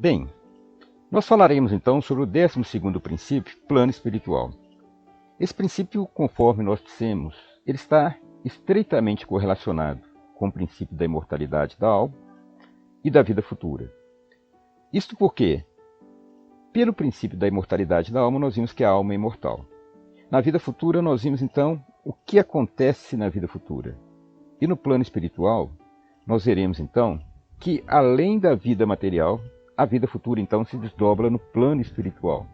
Bem, nós falaremos então sobre o 12º princípio, plano espiritual. Esse princípio, conforme nós dissemos, ele está estreitamente correlacionado com o princípio da imortalidade da alma e da vida futura. Isto porque, pelo princípio da imortalidade da alma, nós vimos que a alma é imortal. Na vida futura, nós vimos então o que acontece na vida futura. E no plano espiritual, nós veremos então que, além da vida material, a vida futura então se desdobra no plano espiritual.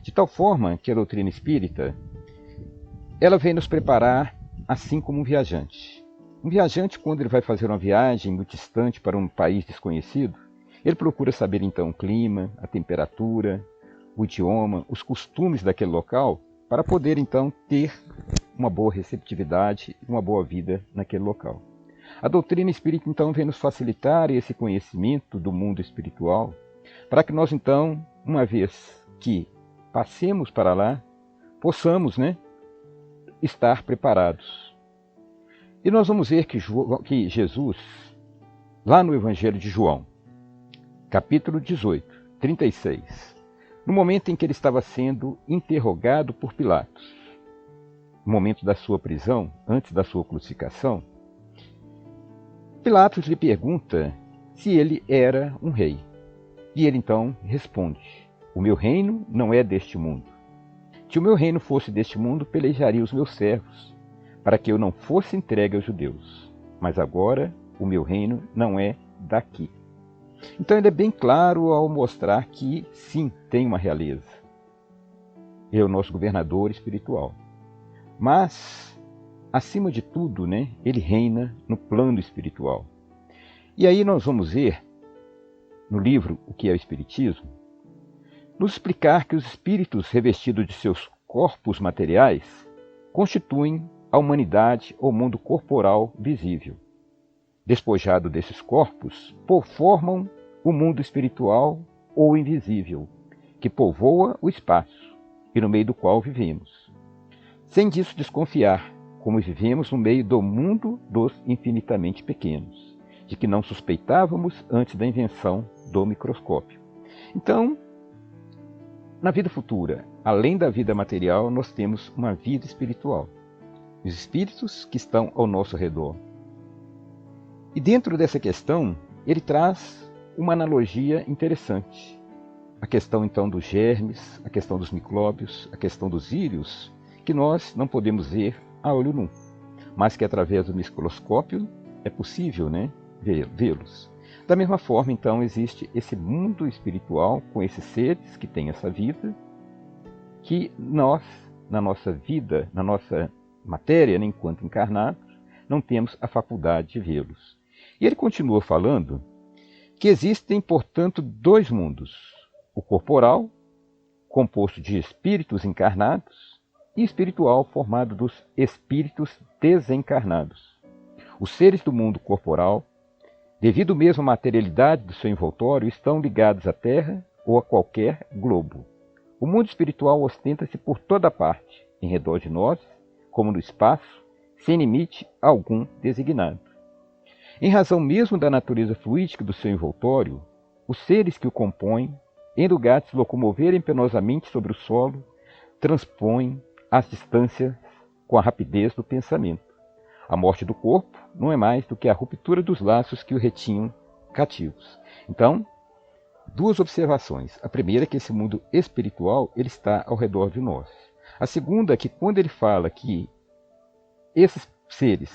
De tal forma que a doutrina espírita, ela vem nos preparar assim como um viajante. Um viajante, quando ele vai fazer uma viagem muito distante para um país desconhecido, ele procura saber então o clima, a temperatura, o idioma, os costumes daquele local, para poder então ter uma boa receptividade e uma boa vida naquele local. A doutrina espírita então vem nos facilitar esse conhecimento do mundo espiritual, para que nós então, uma vez que passemos para lá, possamos, estar preparados. E nós vamos ver que Jesus, lá no Evangelho de João, capítulo 18, 36, no momento em que ele estava sendo interrogado por Pilatos, no momento da sua prisão, antes da sua crucificação, Pilatos lhe pergunta se ele era um rei. E ele então responde: o meu reino não é deste mundo. Se o meu reino fosse deste mundo, pelejaria os meus servos, para que eu não fosse entregue aos judeus. Mas agora o meu reino não é daqui. Então ele é bem claro ao mostrar que sim, tem uma realeza. Ele é o nosso governador espiritual. Mas, acima de tudo, ele reina no plano espiritual. E aí nós vamos ver, no livro O que é o Espiritismo, nos explicar que os espíritos revestidos de seus corpos materiais constituem a humanidade ou mundo corporal visível. Despojado desses corpos, formam o mundo espiritual ou invisível, que povoa o espaço e no meio do qual vivemos. Sem disso desconfiar, como vivemos no meio do mundo dos infinitamente pequenos, de que não suspeitávamos antes da invenção do microscópio. Então, na vida futura, além da vida material, nós temos uma vida espiritual. Os espíritos que estão ao nosso redor. E dentro dessa questão, ele traz uma analogia interessante. A questão então dos germes, a questão dos micróbios, a questão dos vírus, que nós não podemos ver a olho nu, mas que através do microscópio é possível vê-los. Da mesma forma, então, existe esse mundo espiritual com esses seres que têm essa vida, que nós, na nossa vida, na nossa matéria, enquanto encarnados, não temos a faculdade de vê-los. E ele continua falando que existem, portanto, dois mundos: o corporal, composto de espíritos encarnados, e espiritual, formado dos espíritos desencarnados. Os seres do mundo corporal, devido mesmo à materialidade do seu envoltório, estão ligados à Terra ou a qualquer globo. O mundo espiritual ostenta-se por toda parte, em redor de nós, como no espaço, sem limite algum designado. Em razão mesmo da natureza fluídica do seu envoltório, os seres que o compõem, em lugar de se locomoverem penosamente sobre o solo, transpõem as distâncias com a rapidez do pensamento. A morte do corpo não é mais do que a ruptura dos laços que o retinham cativos. Então, duas observações. A primeira é que esse mundo espiritual ele está ao redor de nós. A segunda é que quando ele fala que esses seres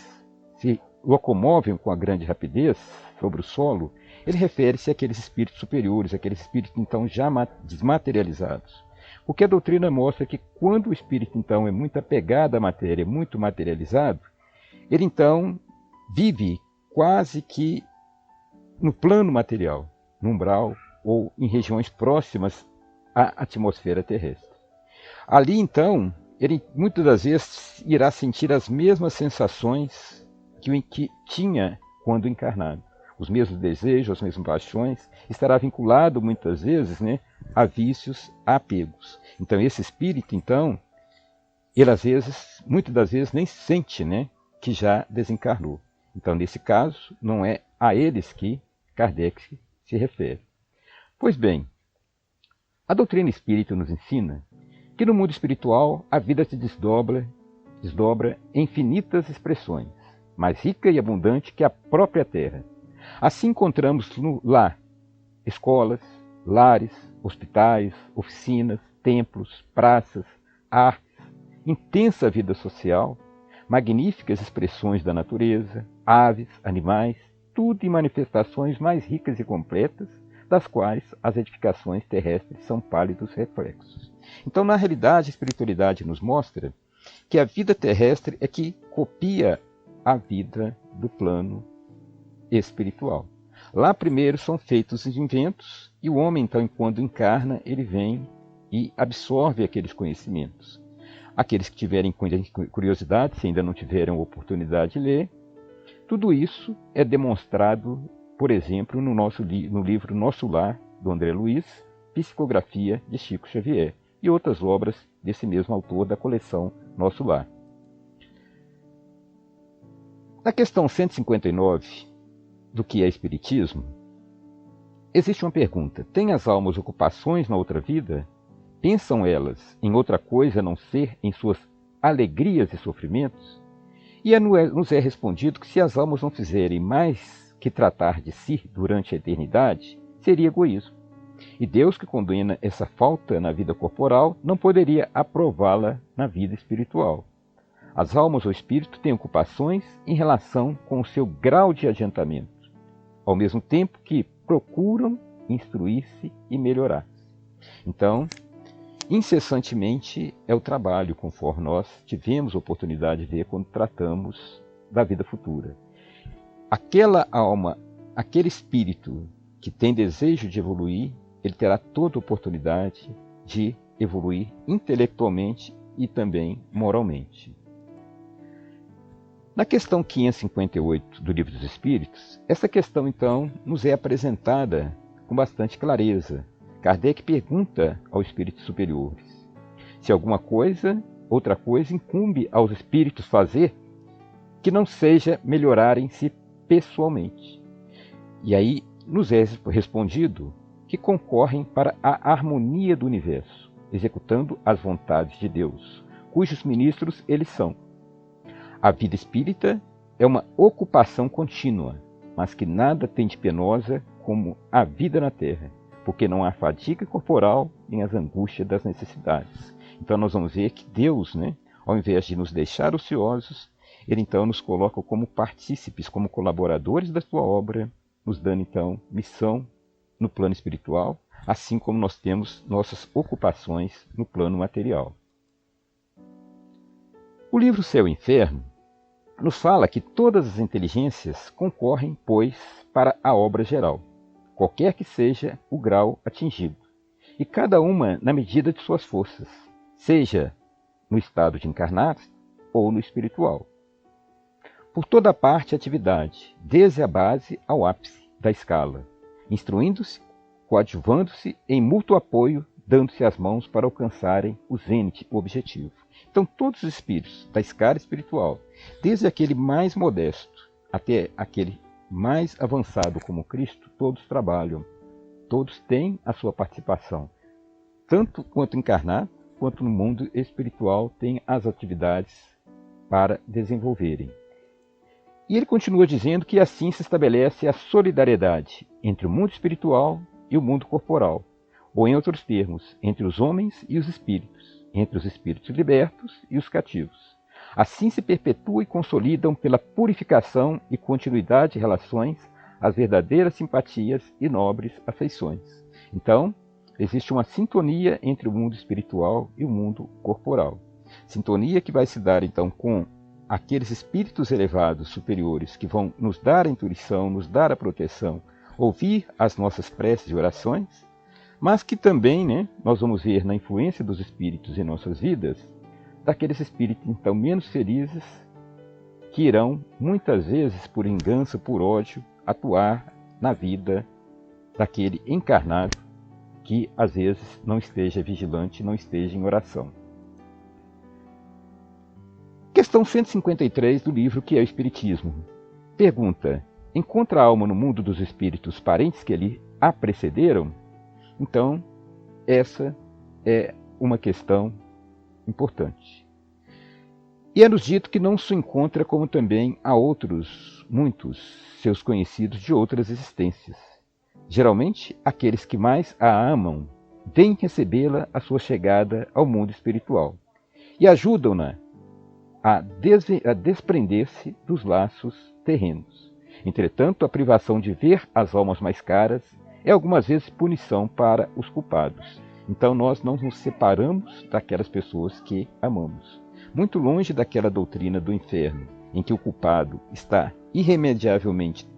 se locomovem com a grande rapidez sobre o solo, ele refere-se àqueles espíritos superiores, àqueles espíritos então já desmaterializados. Porque a doutrina mostra que quando o espírito então é muito apegado à matéria, muito materializado, ele então vive quase que no plano material, no umbral ou em regiões próximas à atmosfera terrestre. Ali então, ele muitas das vezes irá sentir as mesmas sensações que tinha quando encarnado. Os mesmos desejos, as mesmas paixões, estará vinculado muitas vezes a vícios, a apegos. Então esse espírito, então, ele às vezes, muitas das vezes, nem sente que já desencarnou. Então, nesse caso, não é a eles que Kardec se refere. Pois bem, a doutrina espírita nos ensina que no mundo espiritual a vida se desdobra em infinitas expressões, mais rica e abundante que a própria terra. Assim encontramos lá escolas, lares, hospitais, oficinas, templos, praças, artes, intensa vida social, magníficas expressões da natureza, aves, animais, tudo em manifestações mais ricas e completas, das quais as edificações terrestres são pálidos reflexos. Então, na realidade, a espiritualidade nos mostra que a vida terrestre é que copia a vida do plano espiritual. Lá primeiro são feitos os inventos e o homem, então, quando encarna, ele vem e absorve aqueles conhecimentos. Aqueles que tiverem curiosidade, se ainda não tiveram oportunidade de ler, tudo isso é demonstrado, por exemplo, no livro Nosso Lar, do André Luiz, Psicografia de Chico Xavier, e outras obras desse mesmo autor da coleção Nosso Lar. Na questão 159 do que é Espiritismo, existe uma pergunta: tem as almas ocupações na outra vida? Pensam elas em outra coisa a não ser em suas alegrias e sofrimentos? E nos é respondido que se as almas não fizerem mais que tratar de si durante a eternidade, seria egoísmo. E Deus, que condena essa falta na vida corporal, não poderia aprová-la na vida espiritual. As almas ou espírito têm ocupações em relação com o seu grau de adiantamento, ao mesmo tempo que procuram instruir-se e melhorar-se. Então, incessantemente é o trabalho, conforme nós tivemos oportunidade de ver quando tratamos da vida futura. Aquela alma, aquele espírito que tem desejo de evoluir, ele terá toda a oportunidade de evoluir intelectualmente e também moralmente. Na questão 558 do Livro dos Espíritos, essa questão, então, nos é apresentada com bastante clareza. Kardec pergunta aos espíritos superiores se outra coisa incumbe aos espíritos fazer que não seja melhorarem-se pessoalmente. E aí nos é respondido que concorrem para a harmonia do universo, executando as vontades de Deus, cujos ministros eles são. A vida espírita é uma ocupação contínua, mas que nada tem de penosa como a vida na terra, porque não há fadiga corporal nem as angústias das necessidades. Então nós vamos ver que Deus, ao invés de nos deixar ociosos, Ele então nos coloca como partícipes, como colaboradores da sua obra, nos dando então missão no plano espiritual, assim como nós temos nossas ocupações no plano material. O livro Céu e Inferno nos fala que todas as inteligências concorrem, pois, para a obra geral, qualquer que seja o grau atingido, e cada uma na medida de suas forças, seja no estado de encarnar ou no espiritual. Por toda parte a atividade, desde a base ao ápice da escala, instruindo-se, coadjuvando-se em mútuo apoio, dando-se as mãos para alcançarem o zênite, o objetivo. Então todos os espíritos da escala espiritual, desde aquele mais modesto até aquele mais avançado como Cristo, todos trabalham, todos têm a sua participação, tanto quanto encarnado, quanto no mundo espiritual têm as atividades para desenvolverem. E ele continua dizendo que assim se estabelece a solidariedade entre o mundo espiritual e o mundo corporal, ou em outros termos, entre os homens e os espíritos, entre os espíritos libertos e os cativos. Assim se perpetuam e consolidam pela purificação e continuidade de relações as verdadeiras simpatias e nobres afeições. Então, existe uma sintonia entre o mundo espiritual e o mundo corporal. Sintonia que vai se dar, então, com aqueles espíritos elevados superiores que vão nos dar a intuição, nos dar a proteção, ouvir as nossas preces e orações, mas que também, nós vamos ver na influência dos espíritos em nossas vidas, daqueles espíritos então menos felizes que irão, muitas vezes por vingança, por ódio, atuar na vida daquele encarnado que às vezes não esteja vigilante, não esteja em oração. Questão 153 do livro Que é o Espiritismo. Pergunta: encontra a alma no mundo dos espíritos parentes que lhe a precederam? Então, essa é uma questão importante. E é-nos dito que não se encontra como também há outros, muitos, seus conhecidos de outras existências. Geralmente, aqueles que mais a amam vêm recebê-la à sua chegada ao mundo espiritual e ajudam-na a desprender-se dos laços terrenos. Entretanto, a privação de ver as almas mais caras é algumas vezes punição para os culpados. Então nós não nos separamos daquelas pessoas que amamos. Muito longe daquela doutrina do inferno, em que o culpado está irremediavelmente,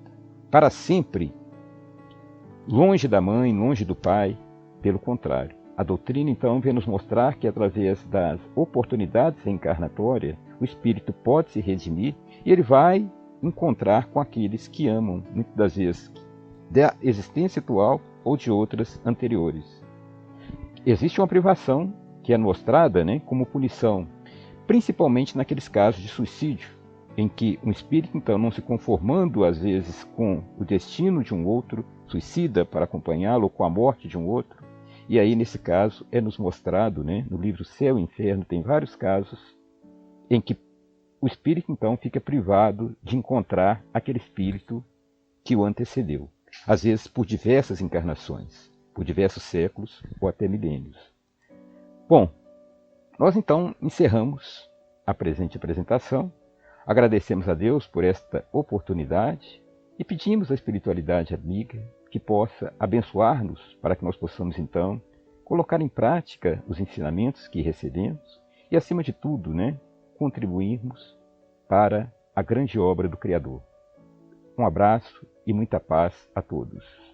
para sempre, longe da mãe, longe do pai. Pelo contrário, a doutrina então vem nos mostrar que através das oportunidades reencarnatórias, o espírito pode se redimir e ele vai encontrar com aqueles que amam, muitas das vezes da existência atual ou de outras anteriores. Existe uma privação que é mostrada, como punição, principalmente naqueles casos de suicídio, em que um espírito, então, não se conformando às vezes com o destino de um outro, suicida para acompanhá-lo, ou com a morte de um outro. E aí, nesse caso, é nos mostrado, no livro Céu e Inferno, tem vários casos em que o espírito, então, fica privado de encontrar aquele espírito que o antecedeu. Às vezes por diversas encarnações, por diversos séculos ou até milênios. Bom, nós então encerramos a presente apresentação, agradecemos a Deus por esta oportunidade e pedimos à espiritualidade amiga que possa abençoar-nos para que nós possamos então colocar em prática os ensinamentos que recebemos e, acima de tudo, contribuirmos para a grande obra do Criador. Um abraço e muita paz a todos.